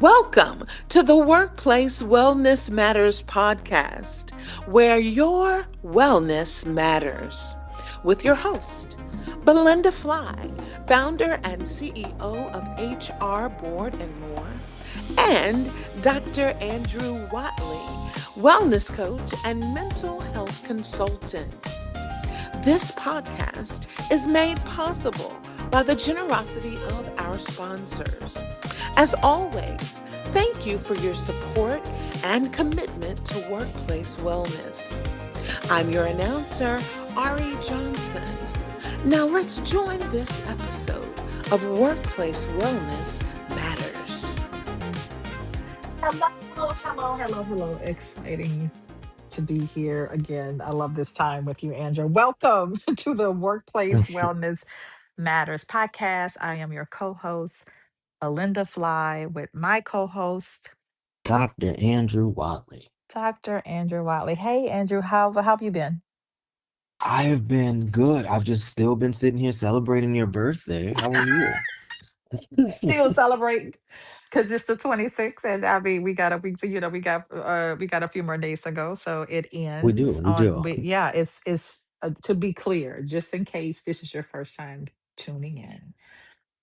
Welcome to the Workplace Wellness Matters podcast, where your wellness matters. With your host, Belinda Fly, founder and CEO of HR Board and More, and Dr. Andrew Watley, wellness coach and mental health consultant. This podcast is made possible by the generosity of our sponsors. As always, thank you for your support and commitment to workplace wellness. I'm your announcer, Ari Johnson. Now let's join this episode of Workplace Wellness Matters. Hello. Exciting to be here again. I love this time with you, Andrew. Welcome to the Workplace Wellness Matters podcast. I am your co host, Alinda Fly, with my co host, Dr. Andrew Watley. Dr. Andrew Watley. Hey, Andrew, how have you been? I have been good. I've just still been sitting here celebrating your birthday. How are you? Still celebrating because it's the 26th, and I mean we got a few more days to go, so it We do, ends we on. do. Yeah, it's to be clear, just in case this is your first time tuning in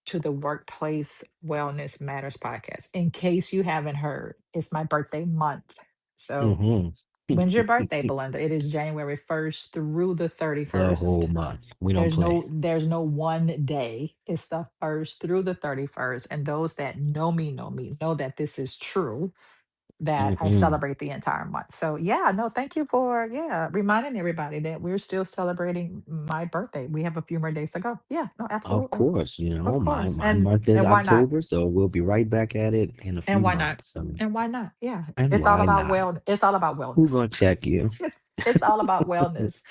to the Workplace Wellness Matters podcast. In case you haven't heard, it's my birthday month. So hmm when's your birthday, Belinda? It is January 1st through the The whole 31st. month. We don't There's play. no one day. It's the first through the 31st. And those that know me, know that this is true, that I hmm celebrate the entire month. So yeah, no, thank you for reminding everybody that we're still celebrating my birthday. We have a few more days to go. Yeah, no, Of absolutely. course, Of my course. my month is And why not? October, so we'll be right back at it in a And few why not? months. And why not? Yeah. And It's all why about not? it's all about Who wellness. gonna check you? It's all about wellness.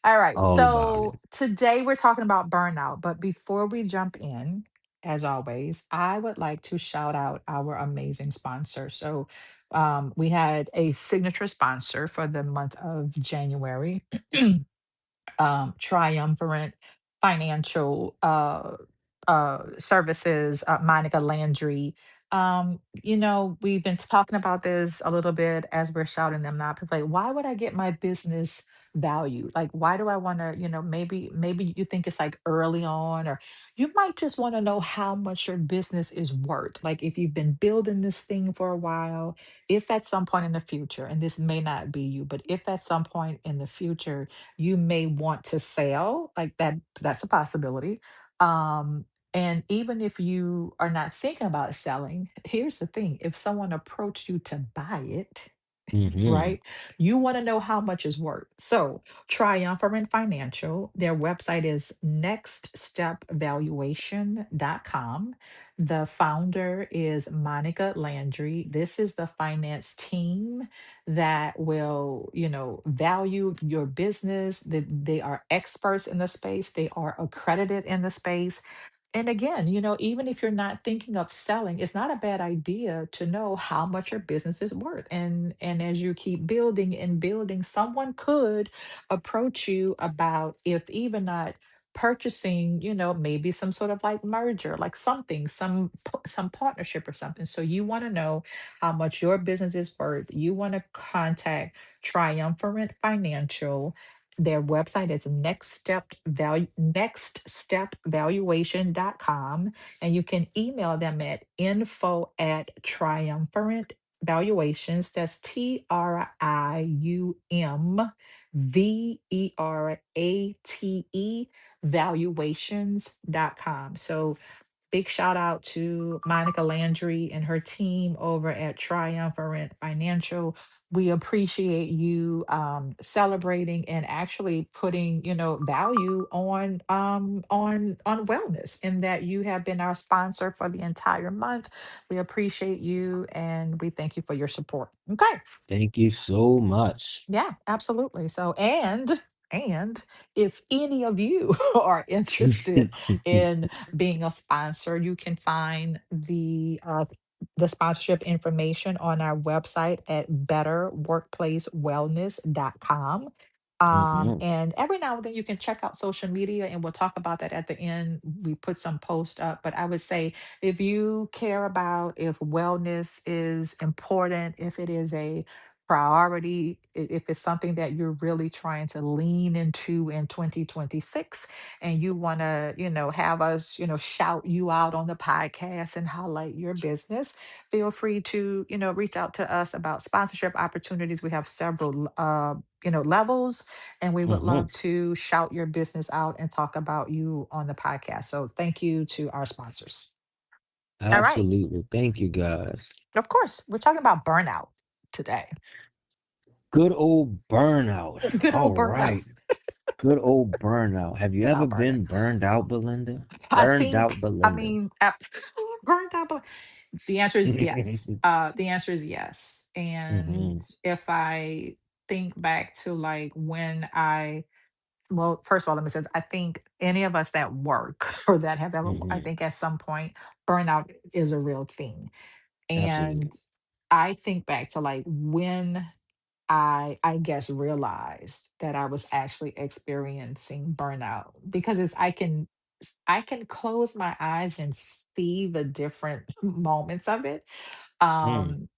All right. All about it. So today we're talking about burnout. But before we jump in, as always, I would like to shout out our amazing sponsor. So we had a signature sponsor for the month of January. Triumvirate Financial Services, Monica Landry. We've been talking about this a little bit as we're shouting them out. People like, why would I get my business valued? Like, why do I want to, maybe you think it's like early on, or you might just want to know how much your business is worth. Like, if you've been building this thing for a while, if at some point in the future, and this may not be you, but if at some point in the future, you may want to sell, like that's a possibility. And even if you are not thinking about selling, here's the thing: if someone approached you to buy it, hmm right? You want to know how much is worth. So, Triumphant Financial, their website is nextstepvaluation.com. The founder is Monica Landry. This is the finance team that will, value your business. They are experts in the space, they are accredited in the space. And again, even if you're not thinking of selling, it's not a bad idea to know how much your business is worth. And as you keep building and building, someone could approach you about, if even not purchasing, maybe some sort of like merger, like something, some partnership or something. So you want to know how much your business is worth. You want to contact Triumphant Financial. Their website is nextstepvaluation.com, and you can email them at info at triumphant valuations. That's TriumVerate valuations.com. So big shout out to Monica Landry and her team over at Triumvirate Financial. We appreciate you celebrating and actually putting, value on wellness, and that you have been our sponsor for the entire month. We appreciate you and we thank you for your support. Okay. Thank you so much. Yeah, absolutely. So, and if any of you are interested in being a sponsor, you can find the sponsorship information on our website at betterworkplacewellness.com. Mhm. And every now and then you can check out social media, and we'll talk about that at the end. We put some posts up, but I would say if you care about if wellness is important, if it is a priority, if it's something that you're really trying to lean into in 2026, and you want to, have us, shout you out on the podcast and highlight your business, feel free to, reach out to us about sponsorship opportunities. We have several levels, and we would Mhm. love to shout your business out and talk about you on the podcast. So thank you to our sponsors. All right. Absolutely. Thank you guys. Of course, we're talking about burnout today. Good old burnout. Good All old burnout. right. Good old burnout. Have you Good ever old burnout. been burned out, Belinda? I Burned out, think, I Belinda. mean, burnt out. The answer is yes. The answer is yes. And Mhm. if I think back to like when well, first of all, let me say, I think any of us that work or that have ever, I Mhm. think at some point, burnout is a real thing. And Absolutely. I think back to like when I guess realized that I was actually experiencing burnout, because I can close my eyes and see the different moments of it. Mm. Um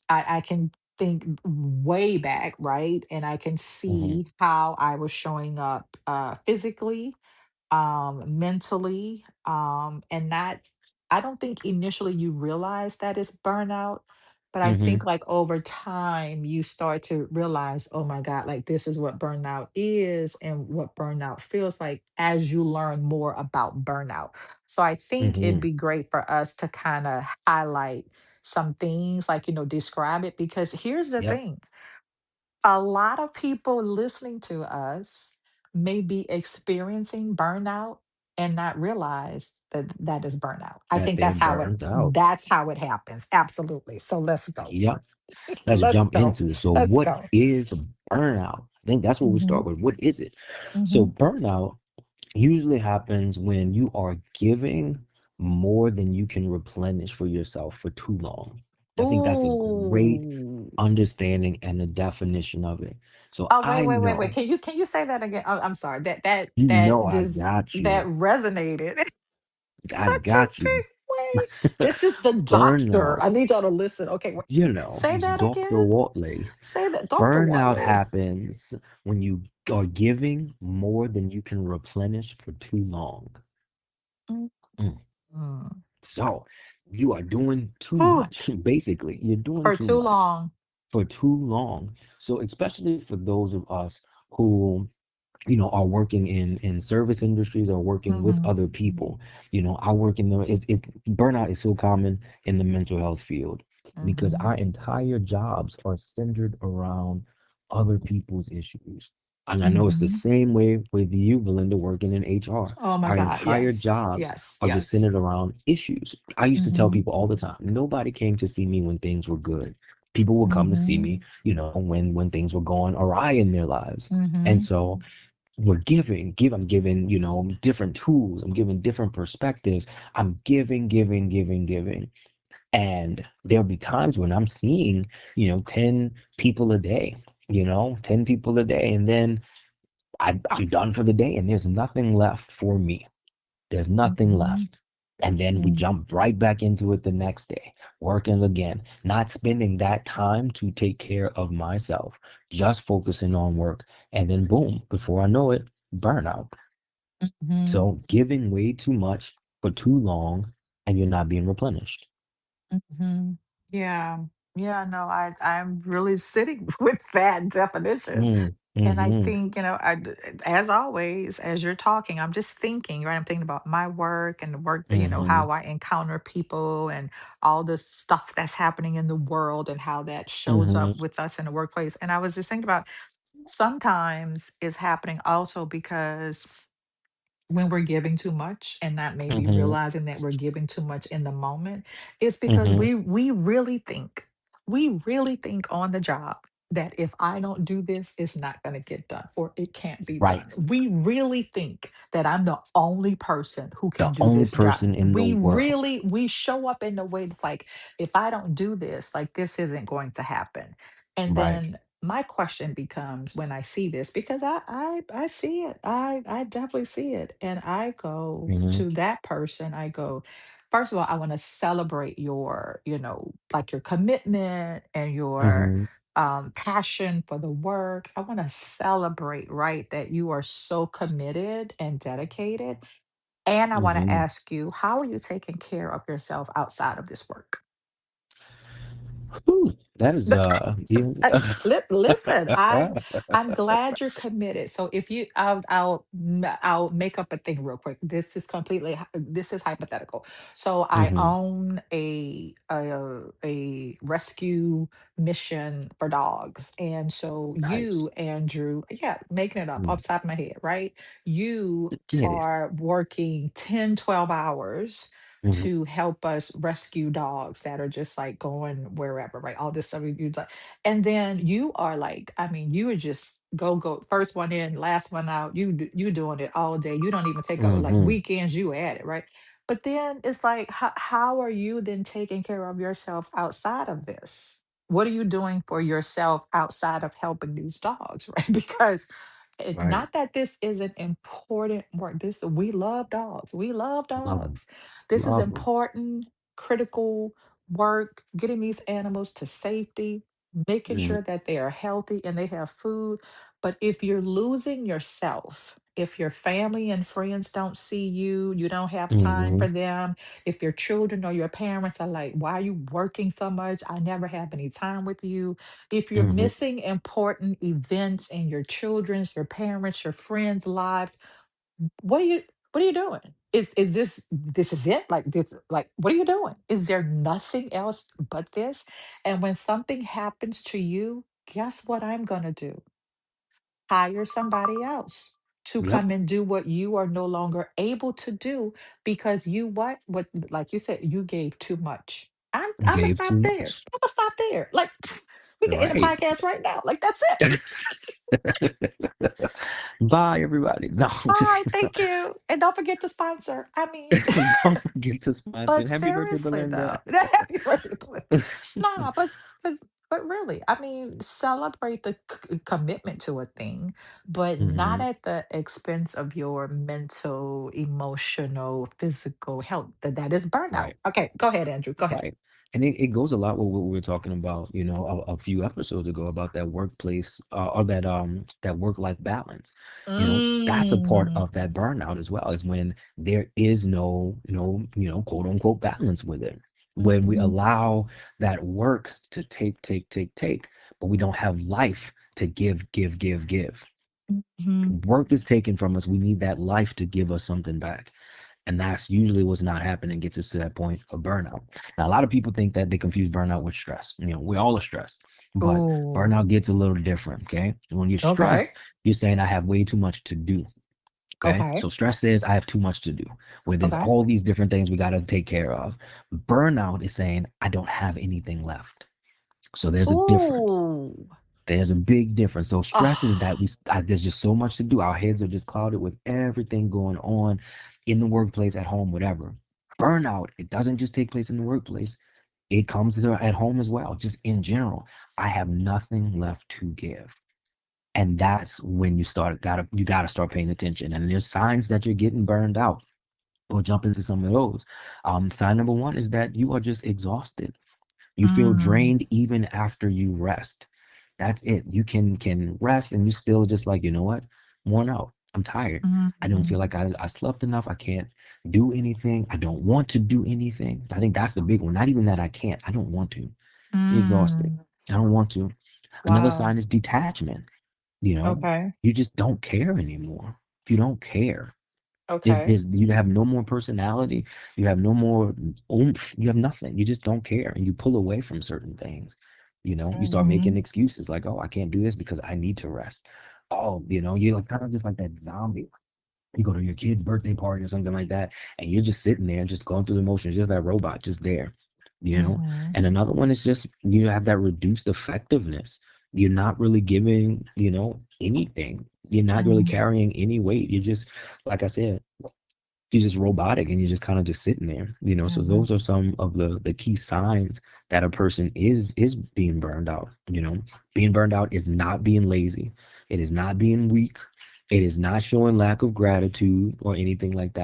I can think way back, right? And I can Mhm. see how I was showing up physically, mentally, and not, I don't think initially you realize that it's burnout, but I think Mhm. like over time you start to realize, oh my God, like this is what burnout is and what burnout feels like as you learn more about burnout. So I think it'd Mhm. be great for us to kind of highlight some things, like, describe it, because here's the Yep. thing, a lot of people listening to us may be experiencing burnout and not realize that that is burnout. I That think they're burned out. that's how it happens. Absolutely. So let's go. Yep. Let's Let's jump go. into it. So, Let's what go. is burnout? I think that's what we Hmm. start with. What is it? So, Hmm. burnout usually happens when you are giving more than you can replenish for yourself for too long. I think that's a great Ooh. understanding and a definition of it. So Oh, wait, I wait, wait, wait. know, Can you say that again? Oh, I'm sorry. you know, I Just got that you. resonated. I Such a got you. big way. This is the doctor. Burnout, I need y'all to listen. Okay, wait. Say it's that Dr. again. Watley. Say that, Dr. Burnout Watley. happens when you are giving more than you can replenish for too long. Mm, Mm. mm. So you are doing too Whew. much. Basically, you're doing For too too much long. for too long. So especially for those of us who are working in service industries or working with Hmm. other people. I work in the burnout is so common in the mental health field because Hmm. our entire jobs are centered around other people's issues. And I know it's the Hmm. same way with you, Belinda, working in HR. Oh my Our God. entire Yes. jobs Yes. are just Yes. centered around issues. I used to tell Hmm. people all the time, nobody came to see me when things were good. People would come to see Hmm. me, when things were going awry in their lives. And Hmm. so I'm giving, different tools. I'm giving different perspectives. I'm giving. And there'll be times when I'm seeing, 10 people a day, 10 people a day. And then I'm done for the day and there's nothing left for me. There's nothing Hmm. left. And then we jump right back into it the next day, working again, not spending that time to take care of myself, just focusing on work. And then boom, before I know it, burnout. Hmm. So giving way too much for too long and you're not being replenished. Hmm. Yeah. Yeah, no, I'm really sitting with that definition. Mm, And I mm-hmm, think, as always, as you're talking, I'm just thinking, right? I'm thinking about my work and the work that, mm-hmm, how I encounter people and all the stuff that's happening in the world and how that shows mm-hmm, up with us in the workplace. And I was just thinking about, sometimes it's happening also because when we're giving too much and not maybe mm-hmm, realizing that we're giving too much in the moment, it's because mm-hmm. we really think on the job that if I don't do this, it's not going to get done or it can't be Right. done. We really think that I'm the only person who can The do only this job. person in the world. We show up in the way that's like, if I don't do this, like this isn't going to happen. And Right. then my question becomes when I see this, because I see it. I definitely see it. And I go Mhm, to that person, I go, first of all, I want to celebrate your, like your commitment and your mhm, passion for the work. I want to celebrate, right, that you are so committed and dedicated. And I want to mhm. ask you, how are you taking care of yourself outside of this work? Whew, that is, yeah. Listen, I'm glad you're committed. So if you, I'll make up a thing real quick. This is completely this is hypothetical. So I Mhm, own a rescue mission for dogs, and so nice. you, Andrew, yeah, making it up Mm, off the top of my head, right? You get it. are working 10, 12 hours Mhm, to help us rescue dogs that are just like going wherever, right? All this stuff you like, and then you are like, I mean, you are just go first one in, last one out. You doing it all day. You don't even take a like mhm, weekends. You at it, right? But then it's like, how are you then taking care of yourself outside of this? What are you doing for yourself outside of helping these dogs, right? Because right. not that this isn't important work. This we love dogs. We love Love 'em, dogs. This is love 'em. important, critical work, getting these animals to safety, making Mhm, sure that they are healthy and they have food. But if you're losing yourself, if your family and friends don't see you, you don't have time mhm, for them, if your children or your parents are like, why are you working so much? I never have any time with you. If you're mhm, missing important events in your children's, your parents, your friends' lives, what are you what are you doing? Is this is it? Like this, like what are you doing? Is there nothing else but this? And when something happens to you, guess what I'm gonna do? Hire somebody else to yep, come and do what you are no longer able to do because you what like you said, you gave too much. I'm gonna gave too stop there. much. I'm gonna stop there. Like we can end the Right. podcast right now. Like that's it. Bye, everybody. No, I'm just Bye, kidding. thank you. And don't forget to sponsor. I mean, Don't forget to sponsor. but Happy birthday, seriously Belinda. though, happy birthday, Belinda. Nah, but really, I mean, celebrate the commitment to a thing, but not Mhm. at the expense of your mental, emotional, physical health. That is burnout. Right. Okay, go ahead, Andrew. Go ahead. Right. And it goes a lot with what we were talking about, a few episodes ago about that workplace or that work-life balance. That's a part Mm, of that burnout as well, is when there is quote unquote balance with it. When we mhm, allow that work to take, but we don't have life to give, give, give, give. mhm, Work is taken from us. We need that life to give us something back. And that's usually what's not happening, gets us to that point of burnout. Now, a lot of people think that they confuse burnout with stress. We all are stressed, but ooh, burnout gets a little different. Okay. When you're okay, stressed, you're saying, I have way too much to do. Okay. okay, So stress says, I have too much to do, where there's okay. all these different things we got to take care of. Burnout is saying, I don't have anything left. So there's a difference. Ooh. There's a big difference. So stress is that Oh. there's just so much to do. Our heads are just clouded with everything going on in the workplace, at home, whatever. Burnout, it doesn't just take place in the workplace. It comes at home as well. Just in general, I have nothing left to give. And that's when you gotta start paying attention. And there's signs that you're getting burned out. We'll jump into some of those. Sign number one is that you are just exhausted. You feel Mm, drained even after you rest. That's it. You can rest and you still just like, you know what? I'm worn out. I'm tired. I don't mhm, feel like I slept enough. I can't do anything. I don't want to do anything. I think that's the big one. Not even that I can't. I don't want to. You're exhausted. mm. I don't want to. Another Wow. sign is detachment. You know, Okay. you just don't care anymore. You don't care. Okay. You have no more personality, you have no more oomph, you have nothing. You just don't care and you pull away from certain things. You start making Mhm, excuses like, oh, I can't do this because I need to rest. Oh, you're like kind of just like that zombie. You go to your kid's birthday party or something like that, and you're just sitting there, just going through the motions, just that robot, just there, you know. mhm, And another one is just you have that reduced effectiveness. You're not really giving, anything. You're not really mhm, carrying any weight. You're just, like I said, you're just robotic and you're just kind of just sitting there, you know. So Hmm. those are some of the key signs that a person is being burned out, you know. Being burned out is not being lazy. It is not being weak. It is not showing lack of gratitude or anything like that.